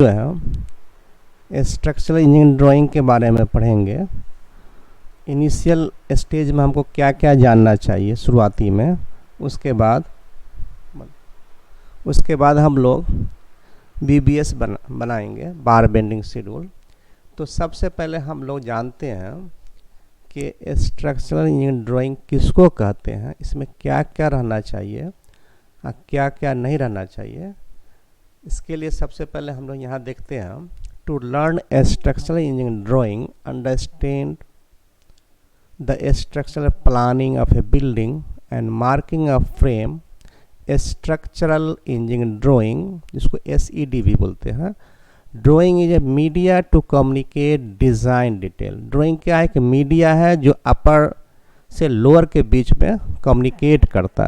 जो है structural engineering drawing के बारे में पढ़ेंगे। इनिशियल स्टेज में हमको क्या क्या जानना चाहिए शुरुआती में, उसके बाद हम लोग बीबीएस बनाएंगे, बार बेंडिंग शेड्यूल। तो सबसे पहले हम लोग जानते हैं कि स्ट्रक्चरल इंजीनियरिंग ड्राइंग किसको कहते हैं, इसमें क्या क्या रहना चाहिए और क्या क्या नहीं रहना चाहिए। इसके लिए सबसे पहले हम लोग यहाँ देखते हैं, to learn structural engineering drawing understand the structural planning of a building and marking of frame. Structural engineering drawing, जिसको SED भी बोलते हैं, drawing is a media to communicate design detail. Drawing क्या है कि मीडिया है जो अपर से लोअर के बीच में कम्युनिकेट करता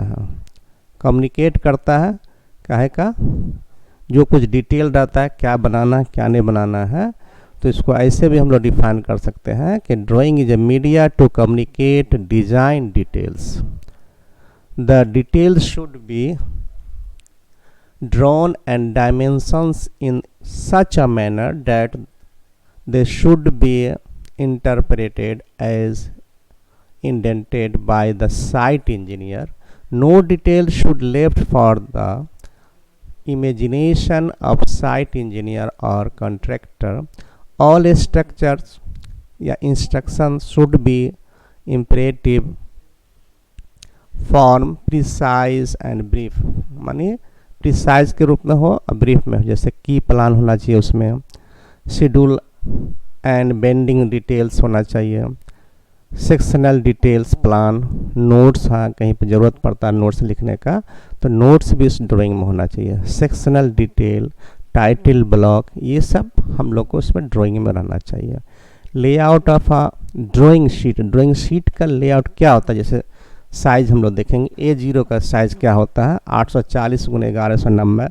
है काहे का, जो कुछ डिटेल रहता है, क्या बनाना है क्या नहीं बनाना है। तो इसको ऐसे भी हम लोग डिफाइन कर सकते हैं कि drawing is a media to communicate design details. The details should be drawn and dimensions in such a manner that they should be interpreted as intended by the site engineer. No detail should left for the imagination of site engineer or contractor. All structures या instructions should be imperative, form, precise and brief. मानी precise के रूप में हो और brief में हो, जैसे की प्लान होना चाहिए, उसमें शेड्यूल एंड बेंडिंग डिटेल्स होना चाहिए, सेक्शनल डिटेल्स प्लान, नोट्स, हाँ कहीं पर ज़रूरत पड़ता है नोट्स लिखने का तो नोट्स भी इस ड्राइंग में होना चाहिए, सेक्शनल डिटेल, टाइटल ब्लॉक, ये सब हम लोग को इसमें ड्राइंग में रहना चाहिए। Layout of a drawing sheet, drawing sheet का लेआउट क्या होता है, जैसे साइज हम लोग देखेंगे। A0 का साइज क्या होता है, 840 × 1190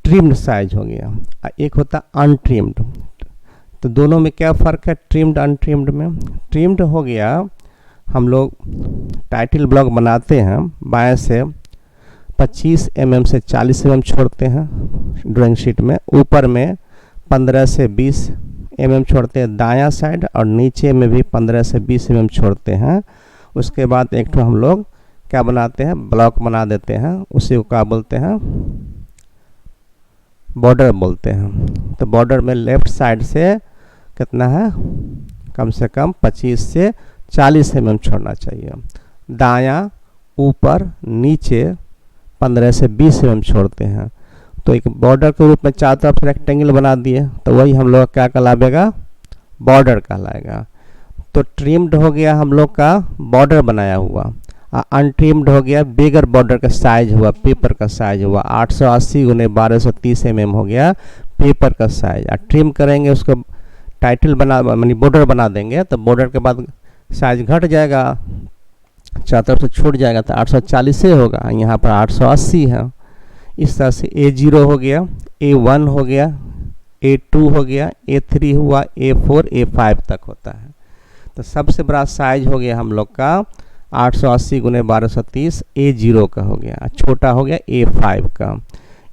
ट्रिम्ड साइज हो गया। एक होता है अनट्रिम्ड। तो दोनों में क्या फ़र्क है, ट्रिम्ड अनट्रिम्ड में। ट्रिम्ड हो गया, हम लोग टाइटल ब्लॉक बनाते हैं, बाएं से 25 mm से 40 mm छोड़ते हैं ड्राइंग शीट में, ऊपर में 15 से 20 mm छोड़ते हैं दायां साइड, और नीचे में भी 15 से 20 mm छोड़ते हैं। उसके बाद एक तो हम लोग क्या बनाते हैं, ब्लॉक बना देते हैं, उसी को क्या बोलते हैं, बॉर्डर बोलते हैं। तो बॉर्डर में लेफ्ट साइड से कितना है, कम से कम 25 से 40 mm छोड़ना चाहिए, दायां ऊपर नीचे 15 से 20 mm छोड़ते हैं। तो एक बॉर्डर के रूप में चारों तरफ से रेक्टेंगल बना दिए, तो वही हम लोग क्या कहलाएगा, बॉर्डर कहलाएगा। तो ट्रिम्ड हो गया हम लोग का बॉर्डर बनाया हुआ, अनट्रिम्ड हो गया बिगर बॉर्डर का साइज हुआ, पेपर का साइज हुआ 880 × 1230 mm हो गया पेपर का साइज। और ट्रिम करेंगे उसको, टाइटल बना मानी बॉर्डर बना देंगे, तो बॉर्डर के बाद साइज घट जाएगा, चारों तरफ से छूट जाएगा, तो 840 से होगा, यहाँ पर 880 है। इस तरह से A0 हो गया, A1 हो गया, A2 हो गया, A3 हुआ, A4 A5 तक होता है। तो सबसे बड़ा साइज हो गया हम लोग का 880 × 1230 A0 का हो गया, छोटा हो गया A5 का।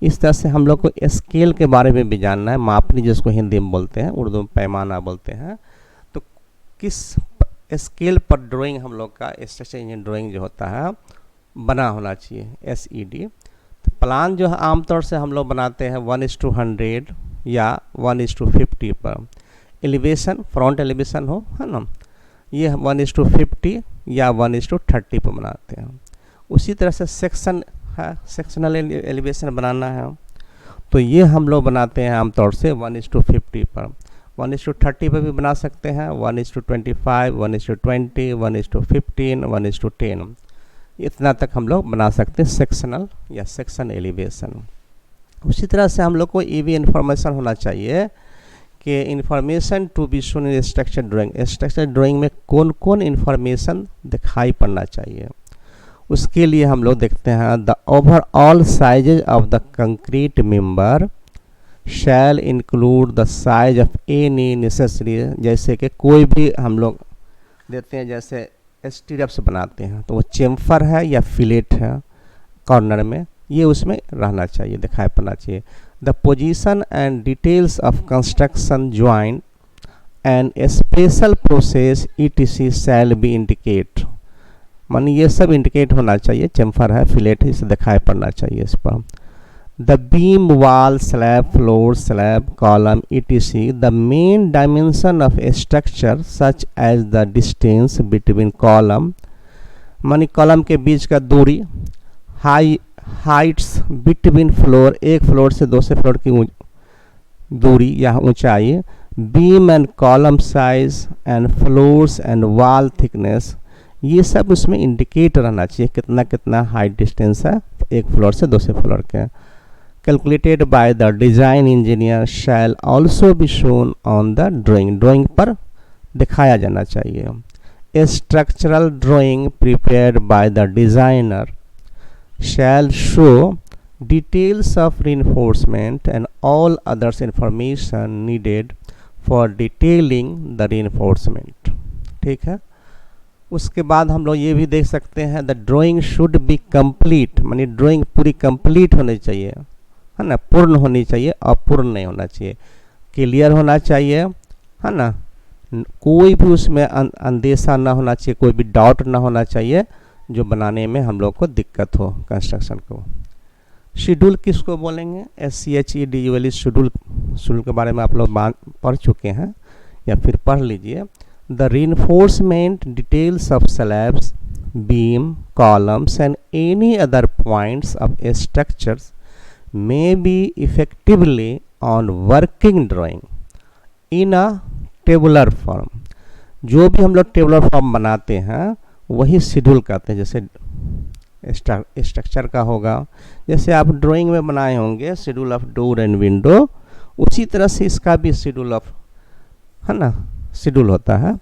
इस तरह से हम लोग को स्केल के बारे में भी जानना है, मापनी जिसको हिंदी में बोलते हैं, उर्दू में पैमाना बोलते हैं। तो किस स्केल पर ड्राइंग हम लोग का स्ट्रक्चरल इंजीनियरिंग ड्राइंग जो होता है बना होना चाहिए, SED। तो प्लान जो है आमतौर से हम लोग बनाते हैं 1:100 या 1:50 पर। एलिवेशन, फ्रंट एलिवेशन हो, है ना, ये 1:50 या 1:30 पर बनाते हैं। उसी तरह से सेक्शन है, सेक्शनल एलिवेशन बनाना है, तो ये हम लोग बनाते हैं आमतौर से 1:50 पर। 1:30 पर भी बना सकते हैं, 1:25, 1:20, 1:15, 1:10, इतना तक हम लोग बना सकते हैं सेक्शनल या सेक्शन एलिवेशन। उसी तरह से हम लोग को ये भी इंफॉर्मेशन होना चाहिए कि information to be shown in structure drawing, structure drawing में कौन कौन इंफॉर्मेशन दिखाई पड़ना चाहिए। उसके लिए हम लोग देखते हैं, the overall sizes of the concrete member shall include the size of any necessary. जैसे कि कोई भी हम लोग देते हैं, जैसे स्टीरप्स बनाते हैं, तो वो चेम्फर है या फिलेट है कॉर्नर में, ये उसमें रहना चाहिए, दिखाई पड़ना चाहिए। The position and details of construction joint and special process ETC shall be indicate, मानी ये सब इंडिकेट होना चाहिए। चेम्फर है, फिलेट है, इसे दिखाई पड़ना चाहिए इस पर। The beam, wall, slab, floor, slab, column ETC the main dimension of a structure such as the distance between column, मानी कॉलम के बीच का दूरी, हाइट्स बिटवीन फ्लोर, एक फ्लोर से दूसरे फ्लोर की दूरी या ऊंचाई, beam and column size and floors and wall thickness, ये सब उसमें इंडिकेट रहना चाहिए कितना कितना हाइट डिस्टेंस है एक फ्लोर से दूसरे फ्लोर के। Calculated by the design engineer shall also be shown on the drawing, drawing पर दिखाया जाना चाहिए। A structural drawing prepared by the designer shall show details of reinforcement and all others information needed for detailing the reinforcement। ठीक है, उसके बाद हम लोग ये भी देख सकते हैं the drawing should be complete, मानी ड्राइंग पूरी कंप्लीट होनी चाहिए, है ना, पूर्ण होनी चाहिए, अपूर्ण नहीं होना चाहिए, क्लियर होना चाहिए, है ना, कोई भी उसमें अंदेशा ना होना चाहिए, कोई भी डाउट ना होना चाहिए जो बनाने में हम लोग को दिक्कत हो कंस्ट्रक्शन को। शेड्यूल किसको बोलेंगे? SCHEDUL शेड्यूल, शेड्यूल के बारे में आप लोग पढ़ चुके हैं या फिर पढ़ लीजिए। The reinforcement details of slabs, beam, columns and any other points of a structures may be effectively on working drawing in a tabular form। जो भी हम लोग टेबुलर फॉर्म बनाते हैं वही शेड्यूल कहते हैं। जैसे स्ट्रक्चर का होगा, जैसे आप ड्राइंग में बनाए होंगे schedule of door and window, उसी तरह से इसका भी शेड्यूल ऑफ, है ना, शेड्यूल होता है।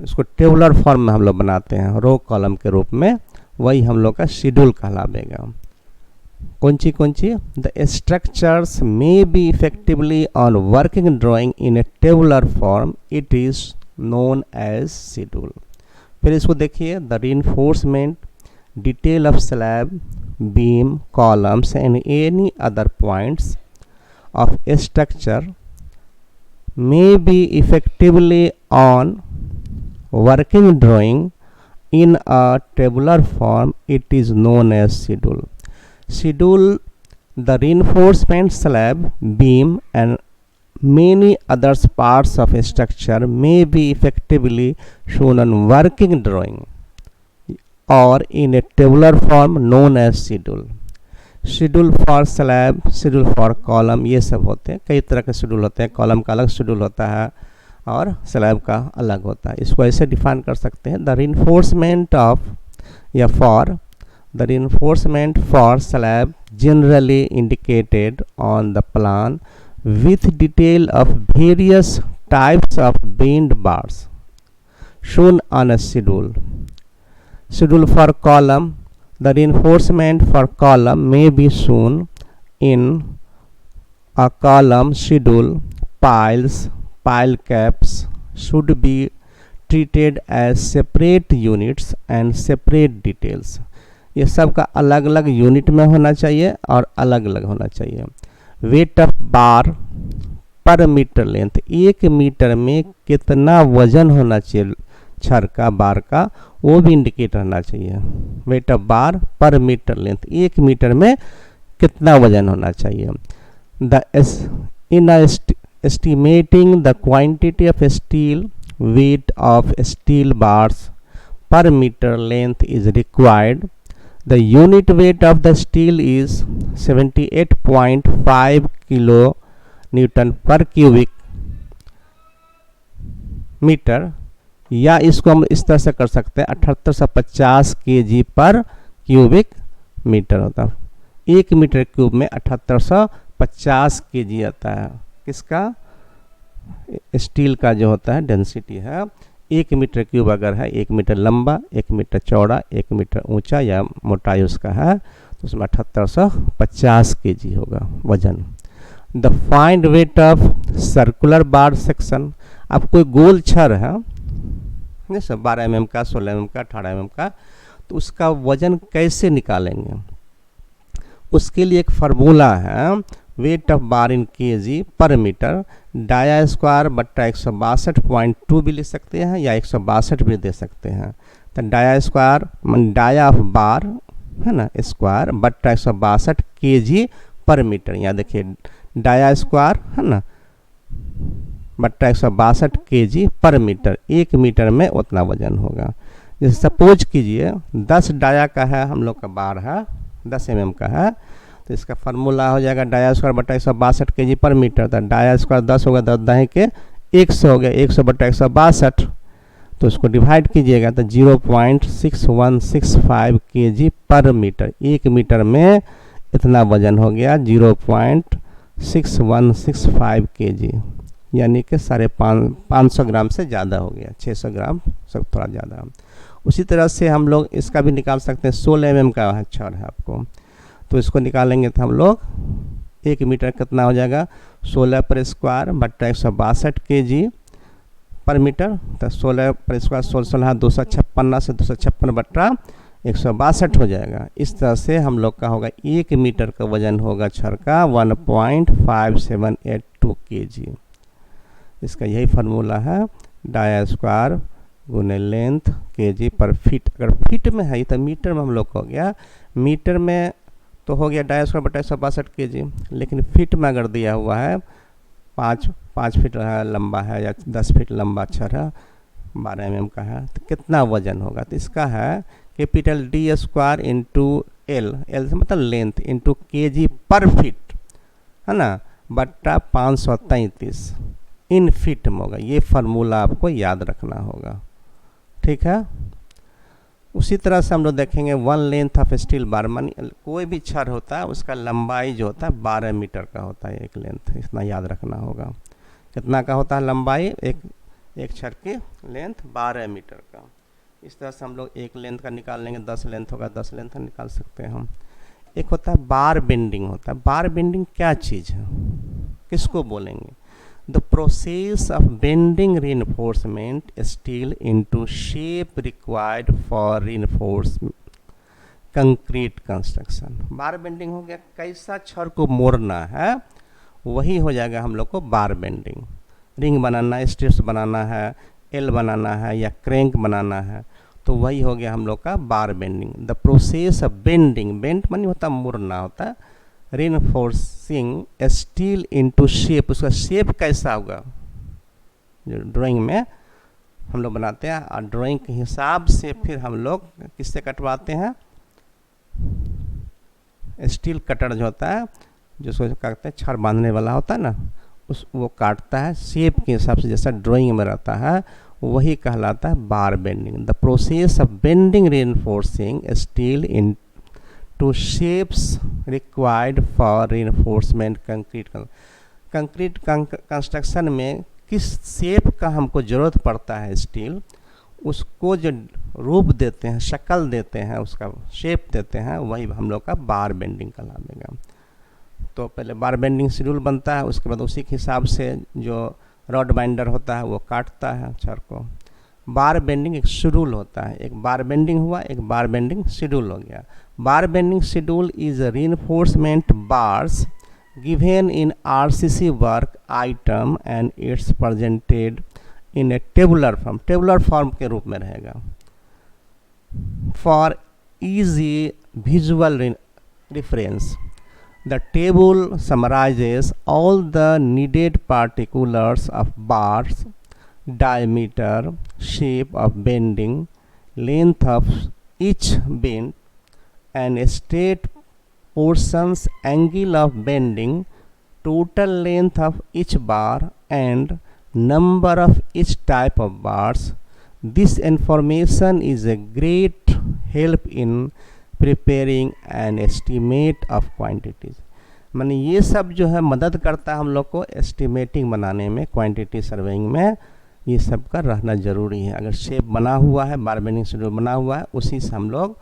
इसको टेबुलर फॉर्म में हम लोग बनाते हैं रो कॉलम के रूप में, वही हम लोग का शेड्यूल कहलावेगा। कौन सी the structures may be effectively on working drawing in a tabular form, it is known as schedule. फिर इसको देखिए, the reinforcement detail of slab, beam, columns and any other points of a structure may be effectively on working drawing in a tabular form, it is known as schedule। Schedule, the reinforcement slab, beam and many other parts of a structure may be effectively shown on working drawing or in a tabular form known as schedule। Schedule for slab, schedule for column, ये सब होते हैं, कई तरह के schedule होते हैं। Column का अलग शेड्यूल होता है और स्लैब का अलग होता है। इसको ऐसे डिफाइन कर सकते हैं, द reinforcement ऑफ या for the reinforcement for slab generally indicated on the plan with detail of various types of bend bars shown on a schedule। Schedule for column, the reinforcement for column may be shown in a column schedule। Piles, pile caps should be treated as separate units and separate details। ये सब का अलग अलग unit में होना चाहिए और अलग अलग होना चाहिए। वेट ऑफ बार पर मीटर लेंथ, 1 मीटर में कितना वजन होना चाहिए छड़ का, बार का, वो भी इंडिकेट रहना चाहिए। वेट ऑफ बार पर मीटर लेंथ, 1 मीटर में कितना वजन होना चाहिए। The in estimating the quantity of steel, wait of steel bars per meter length is required. The unit weight of the steel is 78.5 kilo Newton per cubic metre, या इसको हम इस तरह से कर सकते हैं 7850 kg पर क्यूबिक मीटर होता है। 1 मीटर क्यूब में 7850 kg आता है। किसका? स्टील का जो होता है डेंसिटी है। 1 मीटर क्यूब अगर है, 1 मीटर लंबा, 1 मीटर चौड़ा, 1 मीटर ऊंचा या मोटाई उसका है, तो उसमें 7850 kg होगा वजन। The find weight of circular bar section, अब कोई गोल छड़ है जैसे 12 mm का, 16 mm का, 18 mm का, तो उसका वजन कैसे निकालेंगे? उसके लिए एक फार्मूला है, weight of bar in KG पर मीटर, डाया स्क्वायर बट्टा 162.2 भी लिख सकते हैं या 162 भी दे सकते हैं। तो dia square dia of bar है ना स्क्वायर बट्टा 162 केजी पर मीटर। यहाँ देखिए डाया स्क्वायर है ना बट्टा 162 केजी पर मीटर, 1 मीटर में उतना वजन होगा। जैसे सपोज कीजिए 10 डाया का है हम लोग का बार है, 10 mm का है, तो इसका फार्मूला हो जाएगा डाया स्क्वायर बट्टा 162 केजी पर मीटर। तो डाया स्क्वायर 10 होगा, 10 दाएँ के 100 हो गया, 100 बट्टा 162, तो उसको डिवाइड कीजिएगा तो 0.6165 केजी पर मीटर, 1 मीटर में इतना वजन हो गया 0.6165 केजी, यानी कि 550 ग्राम से ज़्यादा हो गया, 600 ग्राम सब थोड़ा ज़्यादा। उसी तरह से हम लोग इसका भी निकाल सकते हैं, 16 mm का छड़ है आपको, तो इसको निकालेंगे तो हम लोग 1 मीटर कितना हो जाएगा 16 पर स्क्वायर बट्टा 162 केजी पर मीटर। तो 16 पर स्क्वायर 16 256 से 256 बट्टा 162 हो जाएगा। इस तरह से हम लोग का होगा 1 मीटर का वजन होगा छड़ का 1.5782 केजी। इसका यही फार्मूला है, डाया स्क्वायर गुने लेंथ केजी पर फीट। अगर फीट में है तो मीटर में हम लोग को हो गया, मीटर में तो हो गया डाया स्क्वायर बटा 162 केजी, लेकिन फीट में अगर दिया हुआ है 5 फीट लंबा है या 10 फीट लंबा छड़ है, 12 mm का है, तो कितना वजन होगा। तो इसका है capital D square into L, L से मतलब लेंथ, इंटू केजी पर फीट है ना बट्टा 533 इन फीट में होगा। ये फार्मूला आपको याद रखना होगा, ठीक है। उसी तरह से हम लोग देखेंगे 1 लेंथ ऑफ स्टील बार, मानी कोई भी छड़ होता है उसका लंबाई जो होता है 12 मीटर का होता है एक लेंथ, इतना याद रखना होगा। कितना का होता है लंबाई, एक छड़ की लेंथ 12 मीटर का। इस तरह से हम लोग एक लेंथ का निकाल लेंगे, 10 लेंथ होगा 10 लेंथ का निकाल सकते हैं हम। एक होता है बार बेंडिंग होता है। बार बेंडिंग क्या चीज़ है, किसको बोलेंगे? The process of bending reinforcement steel into shape required for reinforcement concrete construction। Bar bending हो गया कैसा छड़ को मोड़ना है, वही हो जाएगा हम लोग को बार बेंडिंग। रिंग बनाना है, स्ट्रिप्स बनाना है, एल बनाना है या क्रैंक बनाना है, तो वही हो गया हम लोग का बार bending. The process of bending, bend मानी होता मोड़ना होता है, reinforcing स्टील इनटू शेप, उसका शेप कैसा होगा जो ड्राइंग में हम लोग बनाते हैं, और ड्राइंग के हिसाब से फिर हम लोग किससे कटवाते हैं, स्टील कटर जो होता है जिसको कहते हैं छड़ बांधने वाला होता है ना, वो काटता है शेप के हिसाब से जैसा ड्राइंग में रहता है, वही कहलाता है bar bending. The process of bending reinforcing steel into shapes required for reinforcement concrete construction में किस शेप का हमको ज़रूरत पड़ता है स्टील, उसको जो रूप देते हैं, शक्ल देते हैं, उसका शेप देते हैं, वही हम लोग का बार बेंडिंग कहलाएगा। तो पहले बार बेंडिंग शेड्यूल बनता है, उसके बाद उसी के हिसाब से जो रॉड बाइंडर होता है वो काटता है छड़ को। बार बेंडिंग एक शेड्यूल होता है, एक बार बेंडिंग हुआ, एक बार बेंडिंग शेड्यूल हो गया। बार bending schedule is reinforcement bars given in RCC work item and it's presented in a tabular form, tabular form के रूप में रहेगा। For easy visual reference, the table summarizes all the needed particulars of bars, diameter, shape of bending, length of each bend, and state portions, angle of bending, total length of each bar, and number of each type of bars. This information is a great help in preparing an estimate of quantities। माने ये सब जो है मदद करता है हम लोग को एस्टिमेटिंग बनाने में, क्वांटिटी सर्वेइंग में, ये सब का रहना ज़रूरी है। अगर शेप बना हुआ है, बार बेंडिंग शेड्यूल बना हुआ है, उसी से हम लोग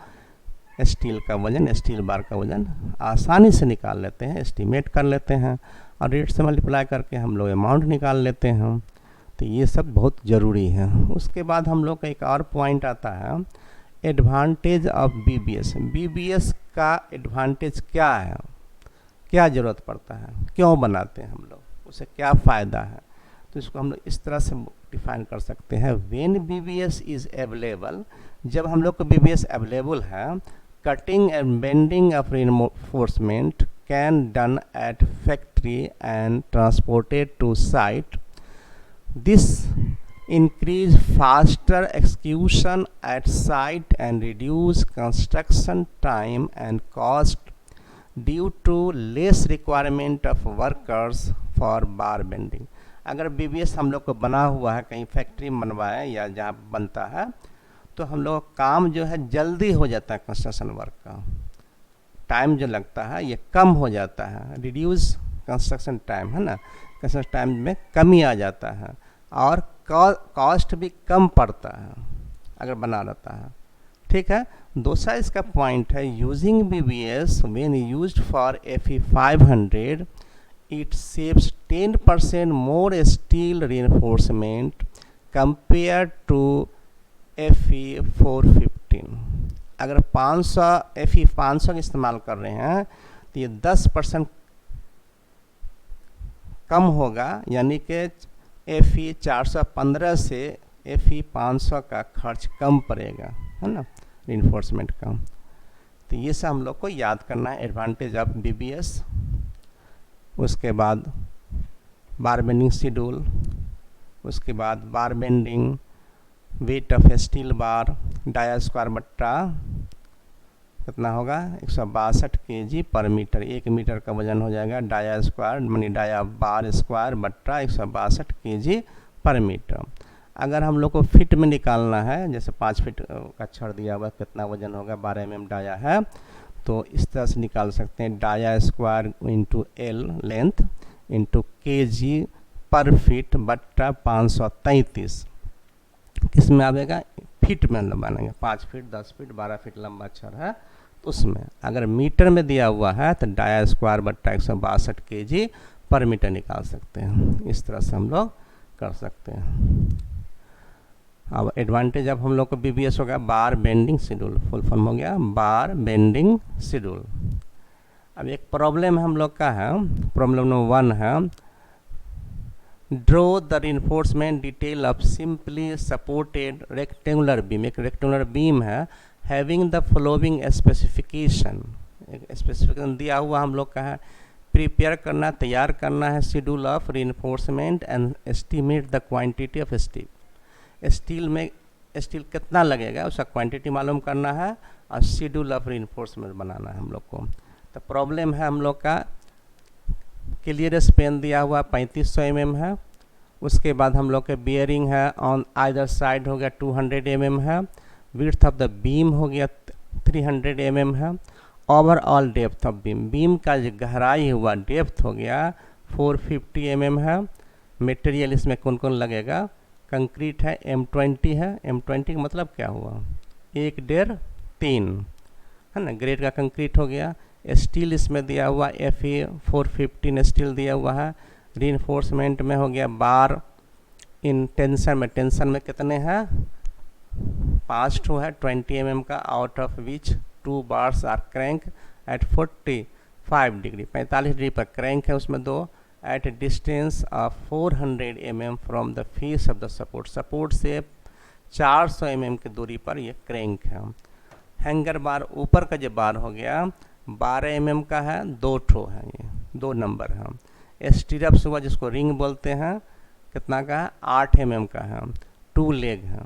स्टील का वजन, स्टील बार का वजन आसानी से निकाल लेते हैं, एस्टिमेट कर लेते हैं, और रेट से मल्टीप्लाई करके हम लोग अमाउंट निकाल लेते हैं। तो ये सब बहुत ज़रूरी है। उसके बाद हम लोग का एक और पॉइंट आता है एडवांटेज ऑफ बीबीएस। बीबीएस का एडवांटेज क्या है, क्या ज़रूरत पड़ता है, क्यों बनाते हैं हम लोग, उसे क्या फ़ायदा है। तो इसको हम लोग इस तरह से डिफाइन कर सकते हैं, व्हेन BBS इज़ अवेलेबल, जब हम लोग को BBS अवेलेबल है, cutting and bending of reinforcement can done at factory and transported to site. This increase faster execution at site and reduce construction time and cost due to less requirement of workers for bar bending। अगर BBS हम लोग को बना हुआ है, कहीं factory में बनवाए या जहाँ बनता है, तो हम लोग काम जो है जल्दी हो जाता है, कंस्ट्रक्शन वर्क का टाइम जो लगता है ये कम हो जाता है, रिड्यूस कंस्ट्रक्शन टाइम है ना, कंस्ट्रक्शन टाइम में कमी आ जाता है और कॉस्ट भी कम पड़ता है अगर बना रहता है। ठीक है, दूसरा इसका पॉइंट है, using BBS when used for FE 500 it saves 10% more steel reinforcement compare to FE 415। अगर 500 FE 500 का इस्तेमाल कर रहे हैं तो ये 10% कम होगा, यानी कि FE 415 से FE 500 का खर्च कम पड़ेगा, है ना, reinforcement का। तो ये सब हम लोग को याद करना है, एडवांटेज ऑफ BBS। उसके बाद बार बेंडिंग शेड्यूल, उसके बाद bar bending, weight of steel bar, dia square बट्टा कितना होगा 162 kg पर मीटर, 1 मीटर का वजन हो जाएगा डाया स्क्वायर मानी डाया बार स्क्वायर बट्टा 162 kg पर मीटर। अगर हम लोग को फिट में निकालना है, जैसे 5 फीट का छड़ दिया हुआ, कितना वजन होगा, 12 mm डाया है, तो इस तरह से निकाल सकते हैं, dia square into L length into kg per feet बट्टा 533। किस में आएगा, फीट में बनेगा, 5 फीट 10 फीट 12 फीट लंबा छड़ है तो उसमें। अगर मीटर में दिया हुआ है तो डाया स्क्वायर बट्टा 162 kg पर मीटर निकाल सकते हैं। इस तरह से हम लोग कर सकते हैं। अब एडवांटेज अब हम लोग को BBS होगा बार बेंडिंग शेड्यूल, फुल फॉर्म हो गया बार बेंडिंग शेड्यूल। अब एक प्रॉब्लम हम लोग का है, प्रॉब्लम नंबर 1 है, draw the reinforcement detail of simply supported rectangular beam. एक रेक्टेंगुलर बीम है, हैविंग द फॉलोइंग स्पेसिफिकेशन, एक स्पेसिफिकेशन दिया हुआ हम लोग का है, प्रिपेयर करना, तैयार करना है schedule of reinforcement and estimate the quantity of steel. Steel में स्टील कितना लगेगा उसका क्वांटिटी मालूम करना है और शेड्यूल ऑफ reinforcement बनाना है हम लोग को। तो प्रॉब्लम है हम लोग का, क्लियर स्पेन दिया हुआ 3500 mm है, उसके बाद हम लोग के बियरिंग है ऑन आइदर साइड हो गया 200 mm है, विड्थ ऑफ द बीम हो गया 300 mm है, overall depth of beam, beam का जो गहराई हुआ डेप्थ हो गया 450 mm है। मटेरियल इसमें कौन कौन लगेगा, कंक्रीट है, M20 है, M20 का मतलब क्या हुआ 1.5-3 है ना, ग्रेड का कंक्रीट हो गया। स्टील इसमें दिया हुआ FE 415 स्टील दिया हुआ है। reinforcement में हो गया बार इन टेंशन में, टेंशन में कितने हैं 5 ठो है 20 mm का, out of which 2 bars are crank at 45 degree, 45 degree पर क्रैंक है उसमें 2, at distance of 400 mm from the face of the support, support से 400 mm की दूरी पर ये क्रैंक है। हैंगर बार ऊपर का जो बार हो गया 12 mm का है, 2 ठो है, ये 2 नंबर है। स्टीरप्स हुआ जिसको रिंग बोलते हैं, कितना का है 8 mm का है, 2 लेग है।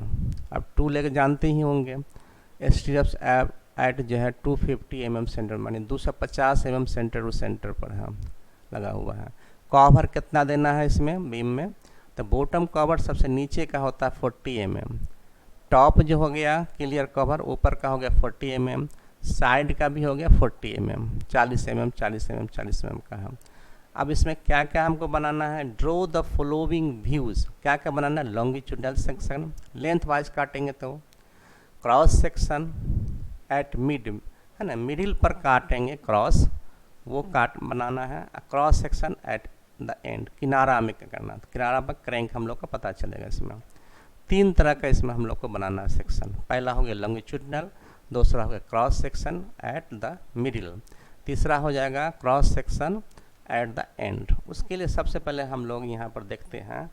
अब 2 लेग जानते ही होंगे। स्टीरप्स एट जो है 250 mm सेंटर मानी 250 mm सेंटर टू सेंटर पर है लगा हुआ है। कवर कितना देना है इसमें बीम में, तो बॉटम कवर सबसे नीचे का होता है 40 mm, टॉप जो हो गया क्लियर कवर ऊपर का हो गया 40 mm, साइड का भी हो गया 40 mm, 40 mm 40 mm 40 mm का है। अब इसमें क्या क्या हमको बनाना है, ड्रॉ द फॉलोइंग व्यूज़, क्या क्या बनाना है, लॉन्गिट्यूडनल सेक्शन लेंथ वाइज काटेंगे तो, क्रॉस सेक्शन एट मिड है ना, मिडिल पर काटेंगे क्रॉस, वो काट बनाना है, cross section at the end, किनारा में क्या करना, किनारा पर क्रैंक हम लोग का पता चलेगा। इसमें 3 तरह का इसमें हम लोग को बनाना है सेक्शन, पहला हो गया लॉन्गिट्यूडनल, दूसरा हो गया cross section at the middle, तीसरा हो जाएगा cross section at the end. उसके लिए सबसे पहले हम लोग यहाँ पर देखते हैं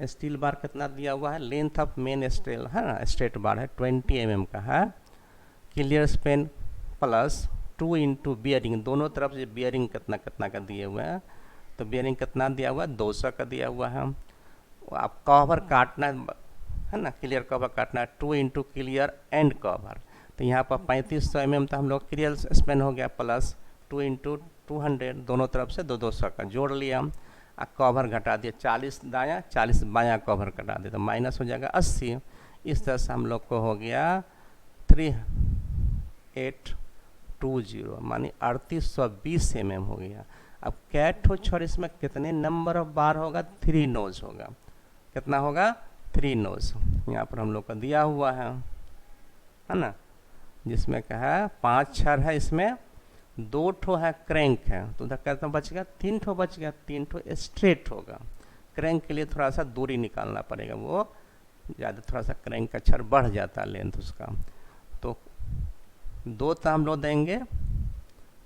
स्टील बार कितना दिया हुआ है, लेंथ ऑफ मेन स्टील है ना, स्ट्रेट बार है 20 mm का है, clear Spain plus 2 into bearing, दोनों तरफ से बियरिंग कितना कितना का दिए हुए हैं, तो बियरिंग कितना दिया हुआ है 200 का दिया हुआ है। आप कवर काटना है ना, क्लियर कवर काटना है 2 इंटू क्लियर एंड कवर, तो यहाँ पर 3500 mm तो हम लोग क्लियर स्पेन हो गया प्लस 2 इंटू 200, दोनों तरफ से 200 का जोड़ लिया। कवर घटा दिया 40 दायाँ 40 बायाँ कवर घटा दिया तो माइनस हो जाएगा 80। इस तरह से हम लोग को हो गया 3820 मानी 3820 mm हो गया। अब कैट हो छोड़ इसमें कितने नंबर ऑफ बार होगा, 3 नोज होगा, कितना होगा 3 नोज, यहाँ पर हम लोग का दिया हुआ है ना, जिसमें क्या है 5 छर है, इसमें 2 ठो है क्रैंक है, तो उधर कितना बच गया 3 ठो बच गया, 3 ठो स्ट्रेट होगा। क्रैंक के लिए थोड़ा सा दूरी निकालना पड़ेगा, वो ज़्यादा थोड़ा सा क्रैंक का छर बढ़ जाता है लेंथ उसका, तो 2 तो हम लोग देंगे,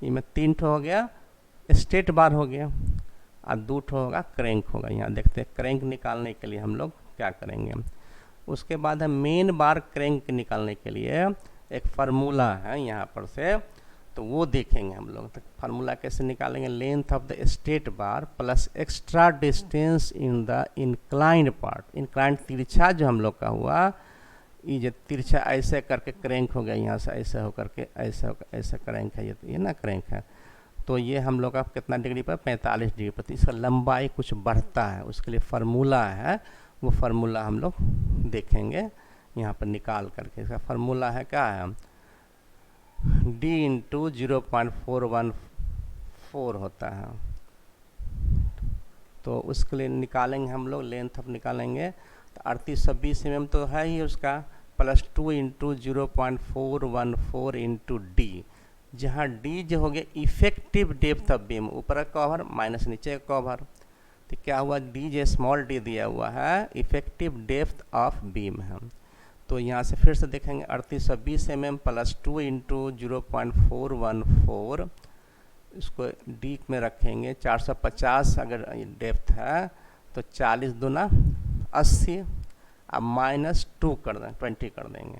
इनमें 3 ठो हो गया स्ट्रेट बार हो गया और 2 ठो होगा क्रैंक होगा। यहाँ देखते हैं क्रैंक निकालने के लिए हम लोग क्या करेंगे। उसके बाद है मेन बार क्रैंक निकालने के लिए एक फार्मूला है यहाँ पर से, तो वो देखेंगे हम लोग। तो फार्मूला कैसे निकालेंगे, length of the straight bar plus extra distance in the inclined part, inclined तिरछा जो हम लोग का हुआ, ये जो तिरछा ऐसे करके क्रैंक हो गया, यहाँ से ऐसे होकर के ऐसा क्रैंक है, ये ना क्रैंक है, तो ये हम लोग का कितना डिग्री पर 45 डिग्री पर, तो इसका लंबाई कुछ बढ़ता है, उसके लिए फार्मूला है, वो फार्मूला हम लोग देखेंगे यहाँ पर निकाल करके। इसका फार्मूला है क्या है, d इंटू 0.414 होता है, तो उसके लिए निकालेंगे हम लोग, लेंथ ऑफ निकालेंगे तो 3820 mm तो है ही उसका, प्लस 2 इंटू 0.414 इंटू डी, जहाँ डी जो हो गया इफेक्टिव डेप्थ ऑफ बीम, ऊपर का कवर माइनस नीचे का कवर, तो क्या हुआ डी जो स्मॉल डी दिया हुआ है इफेक्टिव डेप्थ ऑफ बीम है। तो यहाँ से फिर से देखेंगे 3820 mm प्लस 2 इंटू 0.414, इसको डी में रखेंगे 450 अगर डेप्थ है तो 40 दूना 80, अब माइनस 2 कर दें 20 कर देंगे,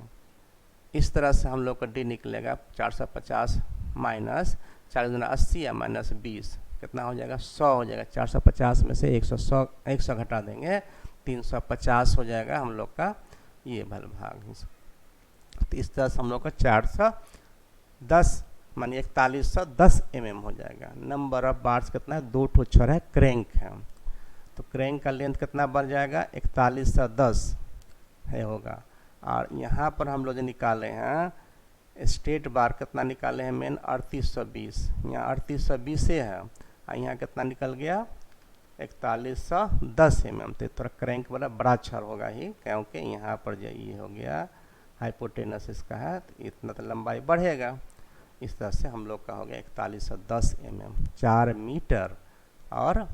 इस तरह से हम लोग का डी निकलेगा 450 माइनस 40 दूना 80 या माइनस 20 कितना हो जाएगा 100 हो जाएगा। 450 में से 100 घटा देंगे 350 हो जाएगा हम लोग का ये भल भाग। तो इस तरह से हम लोग का 410 मानी 4110 mm हो जाएगा। नंबर ऑफ बार्स कितना है, 2 ठो छर है क्रैंक है, तो क्रैंक का लेंथ कितना बढ़ जाएगा 4110 है होगा। और यहाँ पर हम लोग जो निकाले हैं स्ट्रेट बार कितना निकाले हैं मेन 3820, यहाँ 3820 से है और यहाँ कितना निकल गया 4110 mm, तो थोड़ा क्रैंक वाला बड़ा छर होगा ही, क्योंकि यहाँ पर जो ये हो गया हाइपोटेनस इसका है, तो इतना तो लंबाई बढ़ेगा। इस तरह से हम लोग का हो गया 4110 mm, 4 मीटर और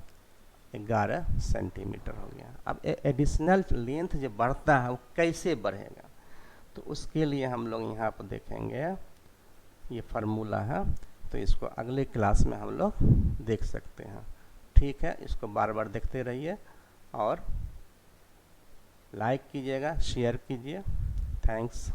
11 सेंटीमीटर हो गया। अब एडिशनल लेंथ जो बढ़ता है वो कैसे बढ़ेगा, तो उसके लिए हम लोग यहाँ पर देखेंगे ये फार्मूला है, तो इसको अगले क्लास में हम लोग देख सकते हैं। ठीक है, इसको बार बार देखते रहिए और लाइक कीजिएगा, शेयर कीजिए। थैंक्स।